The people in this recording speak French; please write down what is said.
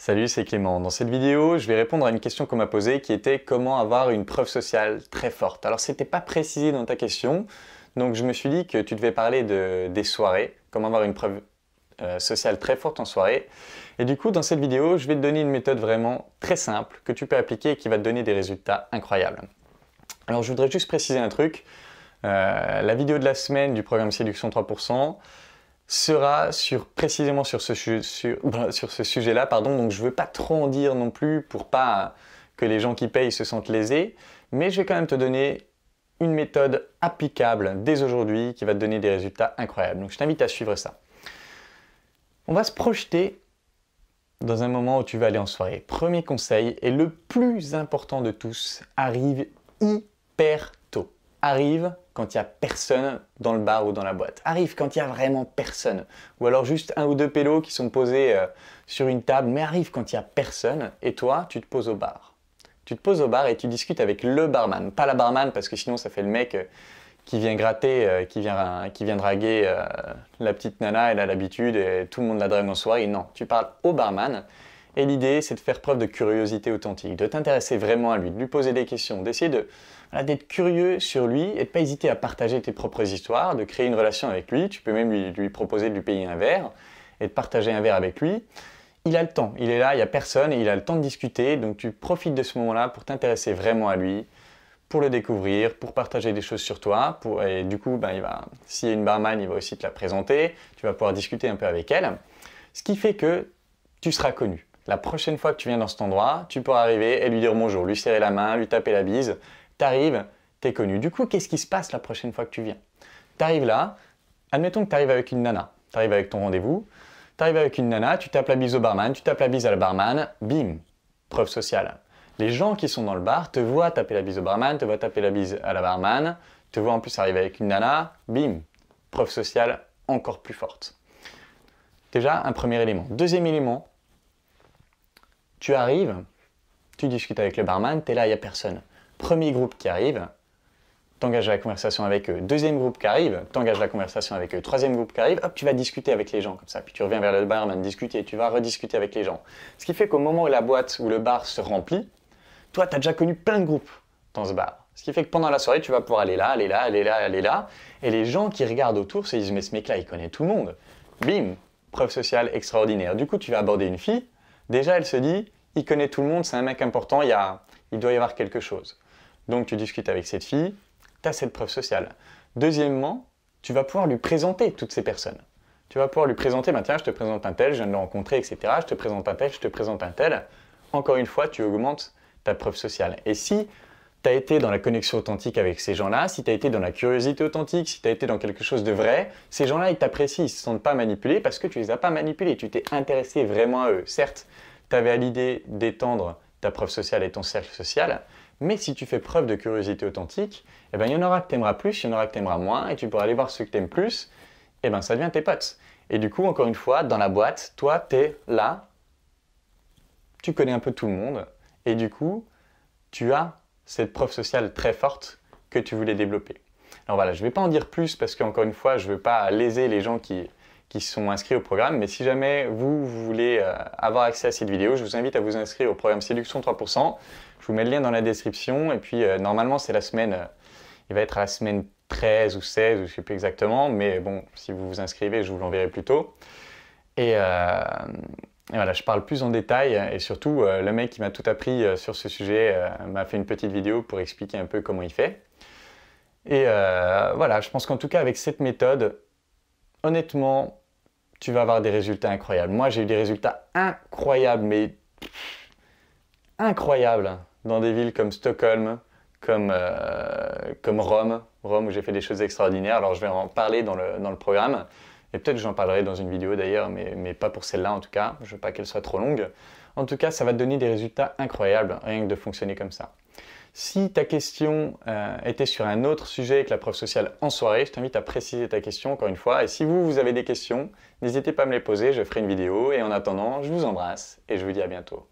Salut, c'est Clément. Dans cette vidéo, je vais répondre à une question qu'on m'a posée qui était comment avoir une preuve sociale très forte. Alors, c'était pas précisé dans ta question, donc je me suis dit que tu devais parler des soirées, comment avoir une preuve sociale très forte en soirée. Et du coup, dans cette vidéo, je vais te donner une méthode vraiment très simple que tu peux appliquer et qui va te donner des résultats incroyables. Alors, je voudrais juste préciser un truc. La vidéo de la semaine du programme Séduction 3% sera précisément sur ce sujet-là, donc je ne veux pas trop en dire non plus pour pas que les gens qui payent se sentent lésés, mais je vais quand même te donner une méthode applicable dès aujourd'hui qui va te donner des résultats incroyables. Donc je t'invite à suivre ça. On va se projeter dans un moment où tu vas aller en soirée. Premier conseil, et le plus important de tous, arrive hyper tôt. Arrive quand il n'y a personne dans le bar ou dans la boîte. Arrive quand il n'y a vraiment personne. Ou alors juste un ou deux pélos qui sont posés sur une table, mais arrive quand il n'y a personne et toi, tu te poses au bar. Tu te poses au bar et tu discutes avec le barman. Pas la barman parce que sinon ça fait le mec qui vient gratter, qui vient draguer la petite nana, elle a l'habitude et tout le monde la drague en soirée. Non, tu parles au barman. Et l'idée, c'est de faire preuve de curiosité authentique, de t'intéresser vraiment à lui, de lui poser des questions, d'essayer d'être curieux sur lui et de ne pas hésiter à partager tes propres histoires, de créer une relation avec lui. Tu peux même lui proposer de lui payer un verre et de partager un verre avec lui. Il a le temps, il est là, il n'y a personne et il a le temps de discuter. Donc tu profites de ce moment-là pour t'intéresser vraiment à lui, pour le découvrir, pour partager des choses sur toi. Et du coup, s'il y a une barman, il va aussi te la présenter. Tu vas pouvoir discuter un peu avec elle. Ce qui fait que tu seras connu. La prochaine fois que tu viens dans cet endroit, tu pourras arriver et lui dire bonjour, lui serrer la main, lui taper la bise. T'arrives, t'es connu. Du coup, qu'est-ce qui se passe la prochaine fois que tu viens? T'arrives là, admettons que t'arrives avec une nana. T'arrives avec ton rendez-vous, t'arrives avec une nana, tu tapes la bise au barman, tu tapes la bise à la barman, bim, preuve sociale. Les gens qui sont dans le bar te voient taper la bise au barman, te voient taper la bise à la barman, te voient en plus arriver avec une nana, bim, preuve sociale encore plus forte. Déjà, un premier élément. Deuxième élément, tu arrives, tu discutes avec le barman, tu es là, il n'y a personne. Premier groupe qui arrive, t'engages la conversation avec eux. Deuxième groupe qui arrive, t'engages la conversation avec eux. Troisième groupe qui arrive, hop, tu vas discuter avec les gens comme ça. Puis tu reviens vers le barman, discuter, tu vas rediscuter avec les gens. Ce qui fait qu'au moment où la boîte ou le bar se remplit, toi, tu as déjà connu plein de groupes dans ce bar. Ce qui fait que pendant la soirée, tu vas pouvoir aller là, aller là, aller là, aller là. Et les gens qui regardent autour se disent, mais ce mec-là, il connaît tout le monde. Bim, preuve sociale extraordinaire. Du coup, tu vas aborder une fille. Déjà, elle se dit, il connaît tout le monde, c'est un mec important, il doit y avoir quelque chose. Donc, tu discutes avec cette fille, tu as cette preuve sociale. Deuxièmement, tu vas pouvoir lui présenter toutes ces personnes. Tu vas pouvoir lui présenter, tiens, je te présente un tel, je viens de le rencontrer, etc. Je te présente un tel, je te présente un tel. Encore une fois, tu augmentes ta preuve sociale. Et si tu as été dans la connexion authentique avec ces gens-là, si tu as été dans la curiosité authentique, si tu as été dans quelque chose de vrai, ces gens-là, ils t'apprécient, ils ne se sentent pas manipulés parce que tu ne les as pas manipulés, tu t'es intéressé vraiment à eux. Certes, tu avais à l'idée d'étendre ta preuve sociale et ton cercle social, mais si tu fais preuve de curiosité authentique, il y en aura que tu aimeras plus, il y en aura que tu aimeras moins, et tu pourras aller voir ceux que tu aimes plus, et ça devient tes potes. Et du coup, encore une fois, dans la boîte, toi, tu es là, tu connais un peu tout le monde, et du coup, tu as cette preuve sociale très forte que tu voulais développer. Alors voilà, je ne vais pas en dire plus parce qu'encore une fois, je ne veux pas léser les gens qui sont inscrits au programme, mais si jamais vous voulez avoir accès à cette vidéo, je vous invite à vous inscrire au programme Séduction 3%. Je vous mets le lien dans la description et puis normalement c'est la semaine, il va être à la semaine 13 ou 16, ou je ne sais plus exactement, mais bon, si vous vous inscrivez, je vous l'enverrai plus tôt. Et voilà, je parle plus en détail et surtout le mec qui m'a tout appris sur ce sujet m'a fait une petite vidéo pour expliquer un peu comment il fait. Et voilà, je pense qu'en tout cas avec cette méthode, honnêtement, tu vas avoir des résultats incroyables. Moi, j'ai eu des résultats incroyables, mais incroyables, dans des villes comme Stockholm, comme Rome où j'ai fait des choses extraordinaires. Alors, je vais en parler dans le programme. Et peut-être que j'en parlerai dans une vidéo d'ailleurs, mais pas pour celle-là en tout cas. Je ne veux pas qu'elle soit trop longue. En tout cas, ça va te donner des résultats incroyables, rien que de fonctionner comme ça. Si ta question était sur un autre sujet que la preuve sociale en soirée, je t'invite à préciser ta question encore une fois. Et si vous avez des questions, n'hésitez pas à me les poser, je ferai une vidéo. Et en attendant, je vous embrasse et je vous dis à bientôt.